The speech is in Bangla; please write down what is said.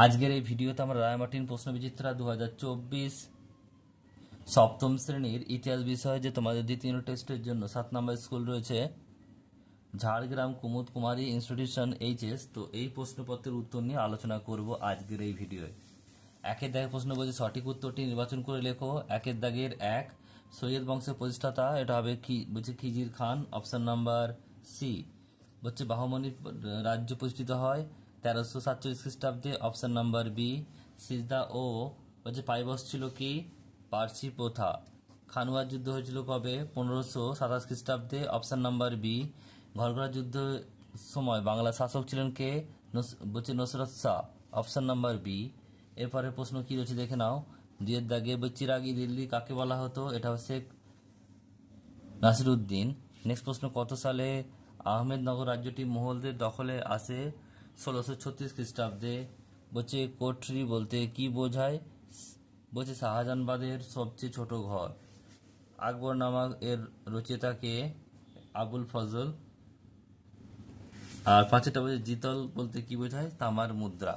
আজকের এই ভিডিওতে আমরা রায়মার্টিন প্রশ্নবিচিত্রা 2024 সপ্তম শ্রেণীর ইতিহাস বিষয়ে যে তোমাদের দ্বিতীয় টেস্টের জন্য 7 নম্বর স্কুল রয়েছে ঝাড়গ্রাম কুমুদ কুমারী ইনস্টিটিউশন এইচএস, তো এই প্রশ্নপত্রের উত্তর নিয়ে আলোচনা করব আজকের এই ভিডিওয়ে। একের দাগের প্রশ্ন বলছে সঠিক উত্তরটি নির্বাচন করে লেখো। একের দাগের 1, সৈয়দ বংশের প্রতিষ্ঠাতা, এটা হবে বলছে খিজির খান, অপশন নাম্বার সি। বলছে বাহমনির রাজ্য প্রতিষ্ঠিত হয় 1347 খ্রিস্টাব্দে, অপশন নাম্বার বি। সিজদা ও বলছে পাইবস ছিল কি পার্সি প্রথা। খানুয়ার যুদ্ধ হয়েছিল কবে 1527 খ্রিস্টাব্দে, অপশন নাম্বার বি। ঘরঘরা যুদ্ধের সময় বাংলা শাসক ছিলেন কে বলছে Nusrat Shah, option number B. এরপরে প্রশ্ন কি রয়েছে দেখে নাও। দুইয়ের দাগে চিরাগি দিল্লি কাকে বলা হতো, এটা শেখ নাসিরউদ্দিন। নেক্সট প্রশ্ন, কত সালে আহমেদনগর রাজ্যটি মোগলদের দখলে আসে 1636 খ্রিস্টাব্দে। বলছে কোঠরি বলতে কি বোঝায়, বলছে শাহজাহানবাদের সবচেয়ে ছোট ঘর। আকবরনামা এর রচয়িতাকে আবুল ফজল। আর পাঁচটা বলছে জিতল বলতে কি বোঝায়, তামার মুদ্রা।